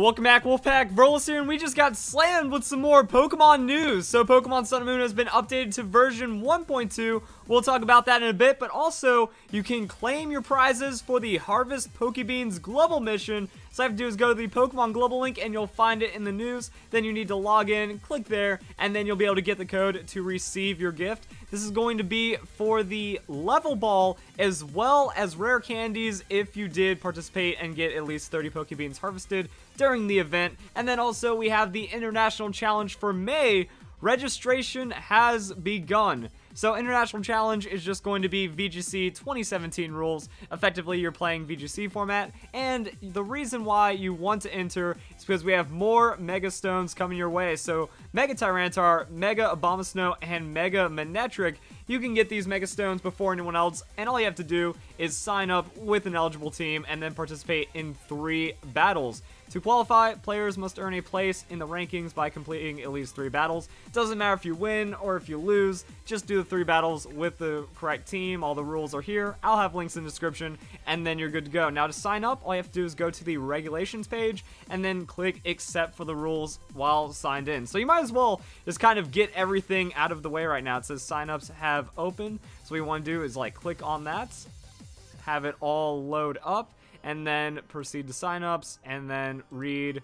Welcome back, Wolfpack. Verlis here, and we just got slammed with some more Pokemon news. So Pokemon Sun and Moon has been updated to version 1.2. We'll talk about that in a bit, but also you can claim your prizes for the Harvest Pokebeans Global Mission. So all you have to do is go to the Pokemon Global link and you'll find it in the news. Then you need to log in, click there, and then you'll be able to get the code to receive your gift. This is going to be for the level ball as well as rare candies if you did participate and get at least 30 Pokebeans harvested during the event. And then also we have the International Challenge for May. Registration has begun. So International Challenge is just going to be VGC 2017 rules. Effectively, you're playing VGC format, and the reason why you want to enter is because we have more Mega Stones coming your way. So Mega Tyranitar, Mega Abomasnow, and Mega Manectric, you can get these Mega Stones before anyone else, and all you have to do is sign up with an eligible team and then participate in 3 battles. To qualify, players must earn a place in the rankings by completing at least 3 battles. Doesn't matter if you win or if you lose, just do the 3 battles with the correct team. All the rules are here. I'll have links in the description, and then you're good to go. Now to sign up, all you have to do is go to the regulations page and then click accept for the rules while signed in. So you might as well just kind of get everything out of the way right now. It says signups have opened. So what you want to do is like click on that, have it all load up, and then proceed to signups, and then read,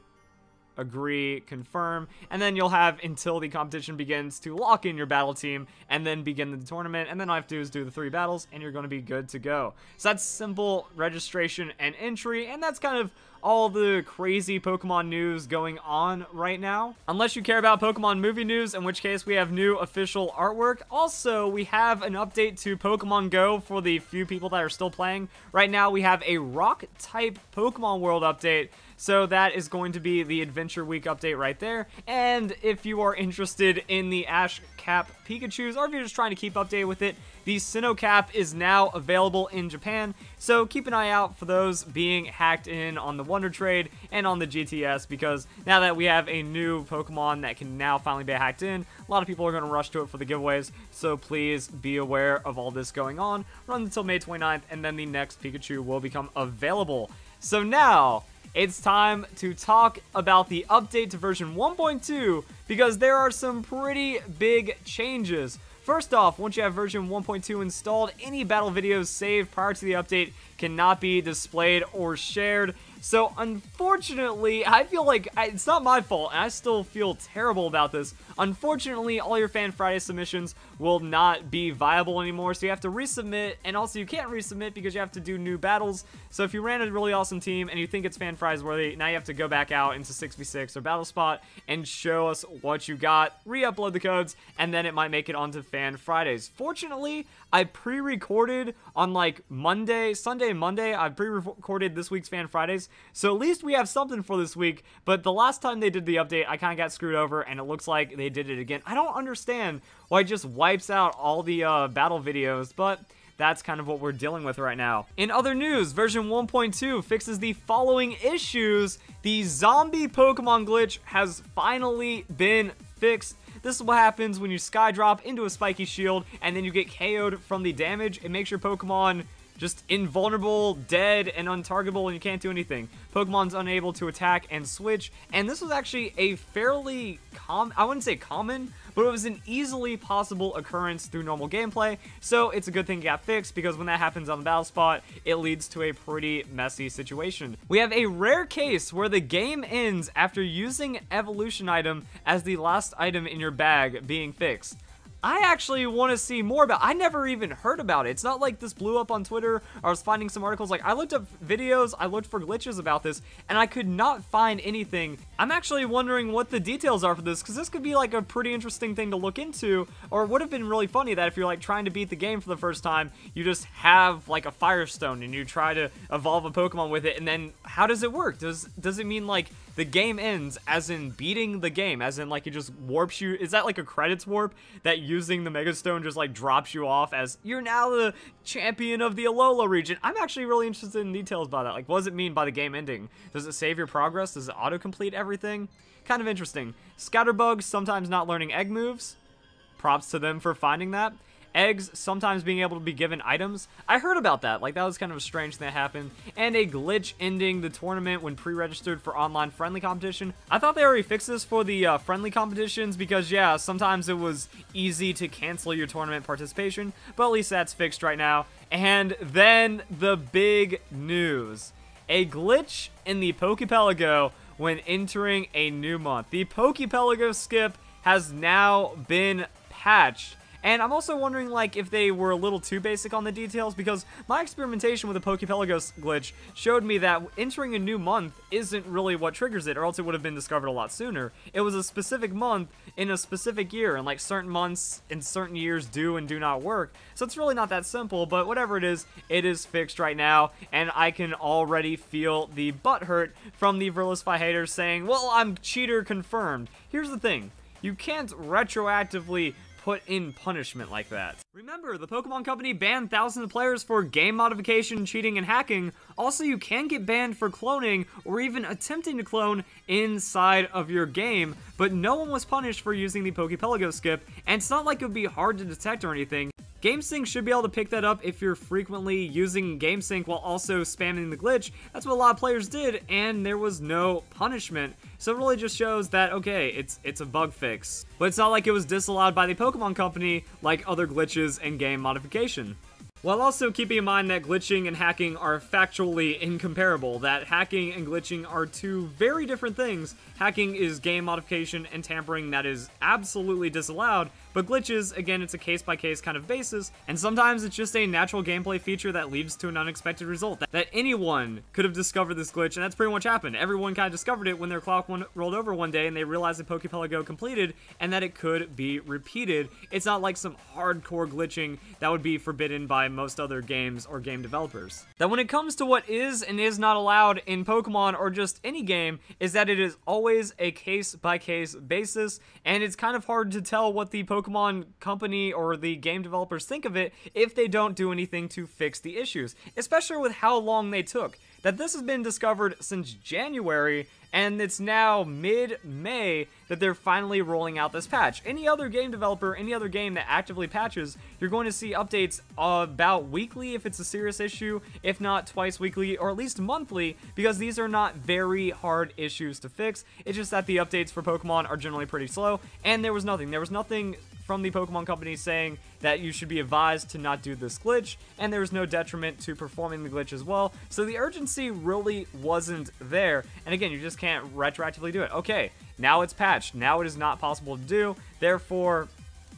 agree, confirm, and then you'll have until the competition begins to lock in your battle team and then begin the tournament, and then all I have to do is do the 3 battles and you're going to be good to go. So that's simple registration and entry, and that's kind of all the crazy Pokemon news going on right now. Unless you care about Pokemon movie news, in which case we have new official artwork. Also, we have an update to Pokemon Go for the few people that are still playing. Right now, we have a Rock-type Pokemon World update. So that is going to be the Adventure Week update right there. And if you are interested in the Ash Cap Pikachus, or if you're just trying to keep updated with it, the Sinnoh Cap is now available in Japan. So keep an eye out for those being hacked in on the Wonder Trade and on the GTS, because now that we have a new Pokemon that can now finally be hacked in, a lot of people are going to rush to it for the giveaways. So please be aware of all this going on. Run until May 29th, and then the next Pikachu will become available. So now it's time to talk about the update to version 1.2, because there are some pretty big changes. First off, once you have version 1.2 installed, any battle videos saved prior to the update cannot be displayed or shared. So unfortunately, I feel like it's not my fault, and I still feel terrible about this. Unfortunately, all your Fan Friday submissions will not be viable anymore, so you have to resubmit, and also you can't resubmit because you have to do new battles. So if you ran a really awesome team and you think it's Fan Fridays worthy, now you have to go back out into 6v6 or Battle Spot and show us what you got, re-upload the codes, and then it might make it onto Fan Fridays. Fortunately, I pre-recorded on like Sunday and Monday, I pre-recorded this week's Fan Fridays. So at least we have something for this week, but the last time they did the update, I kind of got screwed over, and it looks like they did it again. I don't understand why it just wipes out all the battle videos, but that's kind of what we're dealing with right now. In other news, version 1.2 fixes the following issues. The zombie Pokemon glitch has finally been fixed. This is what happens when you sky drop into a spiky shield and then you get KO'd from the damage. It makes your Pokemon just invulnerable, dead, and untargetable, and you can't do anything. Pokemon's unable to attack and switch, and this was actually a fairly I wouldn't say common, but it was an easily possible occurrence through normal gameplay, so it's a good thing it got fixed, because when that happens on the battle spot, it leads to a pretty messy situation. We have a rare case where the game ends after using evolution item as the last item in your bag being fixed. I actually want to see more about it. I never even heard about it. It's not like this blew up on Twitter, or I was finding some articles. Like, I looked up videos, I looked for glitches about this, and I could not find anything. I'm actually wondering what the details are for this, because this could be like a pretty interesting thing to look into, or it would have been really funny that if you're like trying to beat the game for the first time, you just have like a Firestone and you try to evolve a Pokemon with it, and then how does it work? Does it mean like the game ends as in beating the game, as in like it just warps you? Is that like a credits warp that using the Mega Stone just like drops you off as you're now the champion of the Alola region? I'm actually really interested in details about that. Like, what does it mean by the game ending? Does it save your progress? Does it autocomplete everything? Kind of interesting. Scatterbugs sometimes not learning egg moves. Props to them for finding that. eggs sometimes being able to be given items. I heard about that. Like, that was kind of a strange thing that happened. And a glitch ending the tournament when pre-registered for online friendly competition. I thought they already fixed this for the friendly competitions because, yeah, sometimes it was easy to cancel your tournament participation, but at least that's fixed right now. And then the big news. A glitch in the Pelago when entering a new month. The Pelago Skip has now been patched. And I'm also wondering, like, if they were a little too basic on the details, because my experimentation with the Pelago glitch showed me that entering a new month isn't really what triggers it, or else it would have been discovered a lot sooner. It was a specific month in a specific year, and, like, certain months in certain years do and do not work. So it's really not that simple, but whatever it is fixed right now, and I can already feel the butthurt from the Verlisify haters saying, well, I'm cheater confirmed. Here's the thing. You can't retroactively put in punishment like that. Remember, the Pokemon Company banned thousands of players for game modification, cheating, and hacking. Also, you can get banned for cloning or even attempting to clone inside of your game, but no one was punished for using the Pelago Skip, and it's not like it would be hard to detect or anything. GameSync should be able to pick that up if you're frequently using GameSync while also spamming the glitch. That's what a lot of players did, and there was no punishment. So it really just shows that, okay, it's a bug fix. But it's not like it was disallowed by the Pokemon Company like other glitches and game modification. While also keeping in mind that glitching and hacking are factually incomparable, that hacking and glitching are two very different things. Hacking is game modification and tampering that is absolutely disallowed, but glitches, again, it's a case-by-case kind of basis, and sometimes it's just a natural gameplay feature that leads to an unexpected result. That anyone could have discovered this glitch, and that's pretty much happened. Everyone kind of discovered it when their clock rolled over one day and they realized the Pokepelago completed and that it could be repeated. It's not like some hardcore glitching that would be forbidden by most other games or game developers. That when it comes to what is and is not allowed in Pokemon or just any game, is that it is always a case-by-case basis, and it's kind of hard to tell what the Pokemon Company or the game developers think of it if they don't do anything to fix the issues, especially with how long they took. That this has been discovered since January, and it's now mid-May that they're finally rolling out this patch. Any other game developer, any other game that actively patches, you're going to see updates about weekly if it's a serious issue, if not twice weekly, or at least monthly, because these are not very hard issues to fix. It's just that the updates for Pokemon are generally pretty slow, and there was nothing from the Pokemon Company saying that you should be advised to not do this glitch, and there was no detriment to performing the glitch as well, so the urgency really wasn't there, and again, you just can't retroactively do it. Okay, now it's patched, now it is not possible to do, therefore,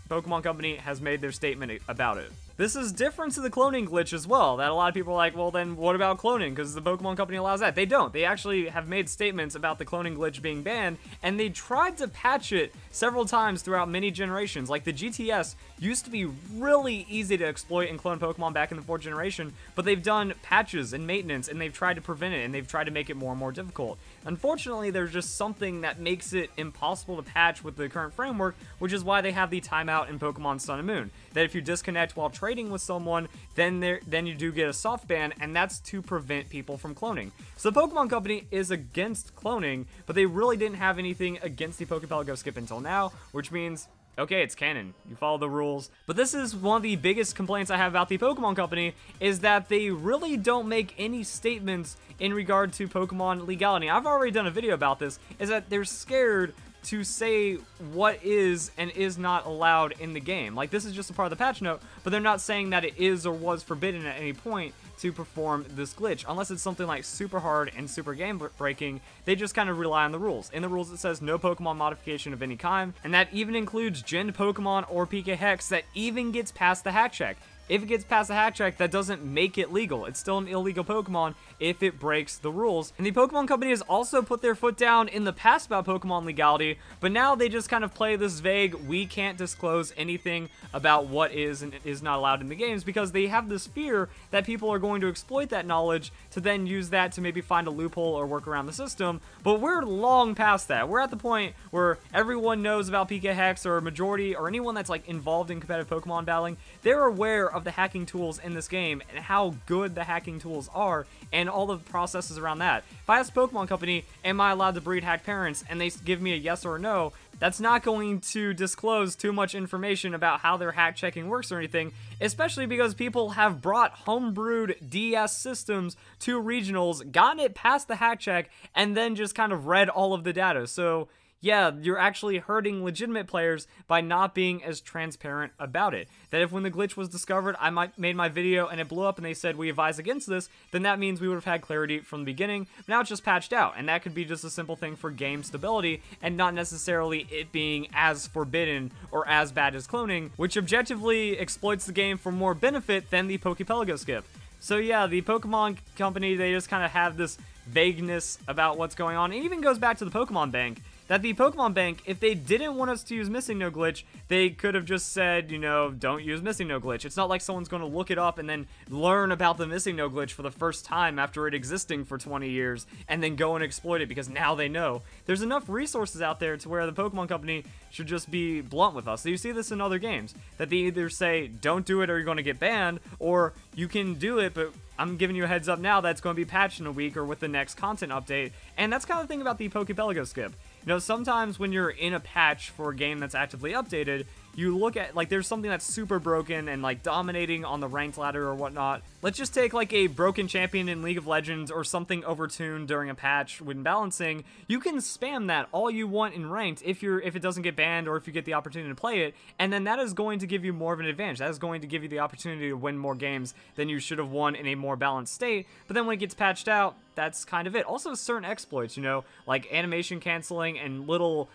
Pokemon Company has made their statement about it. This is different to the cloning glitch as well, that a lot of people are like, well then what about cloning, because the Pokemon Company allows that. They don't. They actually have made statements about the cloning glitch being banned, and they tried to patch it several times throughout many generations. Like the GTS used to be really easy to exploit and clone Pokemon back in the 4th generation, but they've done patches and maintenance, and they've tried to prevent it, and they've tried to make it more and more difficult. Unfortunately, there's just something that makes it impossible to patch with the current framework, which is why they have the timeout in Pokemon Sun and Moon. That if you disconnect while trading with someone, then you do get a soft ban, and that's to prevent people from cloning. So the Pokemon Company is against cloning, but they really didn't have anything against the Pokepelago Skip until now, which means, okay, it's canon. You follow the rules. But this is one of the biggest complaints I have about the Pokemon Company, is that they really don't make any statements in regard to Pokemon legality. I've already done a video about this, is that they're scared to say what is and is not allowed in the game. Like, this is just a part of the patch note, but they're not saying that it is or was forbidden at any point to perform this glitch. Unless it's something like super hard and super game breaking, they just kind of rely on the rules. In the rules it says no Pokemon modification of any kind, and that even includes Gen Pokemon or PK Hex that even gets past the hack check. If it gets past the hack check, that doesn't make it legal. It's still an illegal Pokemon if it breaks the rules. And the Pokemon Company has also put their foot down in the past about Pokemon legality, but now they just kind of play this vague, we can't disclose anything about what is and is not allowed in the games, because they have this fear that people are going to exploit that knowledge to then use that to maybe find a loophole or work around the system. But we're long past that. We're at the point where everyone knows about PK Hex, or a majority, or anyone that's like involved in competitive Pokemon battling, they're aware of of the hacking tools in this game and how good the hacking tools are and all the processes around that. If I ask Pokemon Company, am I allowed to breed hacked parents, and they give me a yes or a no, that's not going to disclose too much information about how their hack checking works or anything, especially because people have brought homebrewed DS systems to regionals, gotten it past the hack check, and then just kind of read all of the data. So yeah, you're actually hurting legitimate players by not being as transparent about it. That if when the glitch was discovered, I made my video and it blew up and they said we advise against this, then that means we would have had clarity from the beginning. But now it's just patched out, and that could be just a simple thing for game stability and not necessarily it being as forbidden or as bad as cloning, which objectively exploits the game for more benefit than the Pelago Skip. So yeah, the Pokemon Company, they just kind of have this vagueness about what's going on. It even goes back to the Pokemon Bank. That the Pokemon Bank, if they didn't want us to use Missing No Glitch, they could have just said, you know, don't use Missing No Glitch. It's not like someone's going to look it up and then learn about the Missing No Glitch for the first time after it existing for 20 years and then go and exploit it because now they know. There's enough resources out there to where the Pokemon Company should just be blunt with us. So you see this in other games, that they either say, don't do it or you're going to get banned, or you can do it, but I'm giving you a heads up now that's going to be patched in a week or with the next content update. And that's kind of the thing about the Pelago Skip. You know, sometimes when you're in a patch for a game that's actively updated, you look at, like, there's something that's super broken and, like, dominating on the ranked ladder or whatnot. Let's just take, like, a broken champion in League of Legends or something overtuned during a patch when balancing. You can spam that all you want in ranked if it doesn't get banned or if you get the opportunity to play it, and then that is going to give you more of an advantage. That is going to give you the opportunity to win more games than you should have won in a more balanced state, but then when it gets patched out, that's kind of it. Also, certain exploits, you know, like animation canceling and little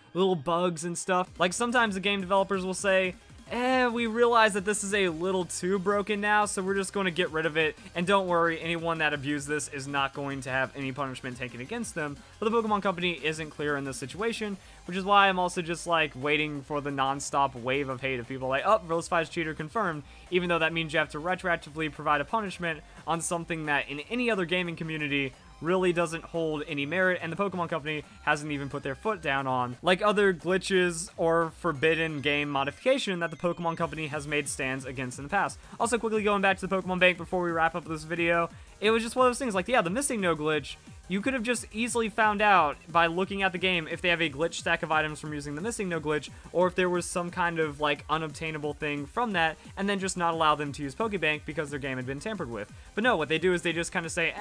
bugs and stuff. Like, sometimes the game developers will say, we realize that this is a little too broken now, so we're just going to get rid of it, and don't worry, anyone that abused this is not going to have any punishment taken against them. But the Pokemon Company isn't clear in this situation, which is why I'm also just, like, waiting for the non-stop wave of hate of people like, oh, Verlisify's cheater confirmed, even though that means you have to retroactively provide a punishment on something that in any other gaming community really doesn't hold any merit, and the Pokemon Company hasn't even put their foot down on, like other glitches or forbidden game modification that the Pokemon Company has made stands against in the past. Also, quickly going back to the Pokemon Bank before we wrap up this video, it was just one of those things, like, yeah, the Missing No Glitch, you could have just easily found out by looking at the game if they have a glitch stack of items from using the Missing No Glitch, or if there was some kind of, like, unobtainable thing from that, and then just not allow them to use Pokebank because their game had been tampered with. But no, what they do is they just kind of say,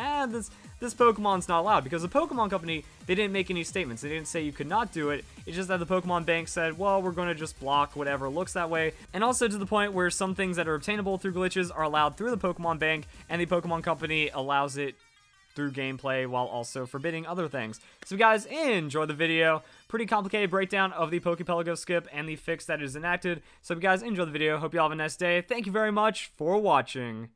this Pokemon's not allowed, because the Pokemon Company, they didn't make any statements. They didn't say you could not do it. It's just that the Pokemon Bank said, well, we're going to just block whatever looks that way, and also to the point where some things that are obtainable through glitches are allowed through the Pokemon Bank, and the Pokemon Company allows it through gameplay while also forbidding other things. So guys, enjoy the video. Pretty complicated breakdown of the Pelago Skip and the fix that is enacted. So guys, enjoy the video. Hope you all have a nice day. Thank you very much for watching.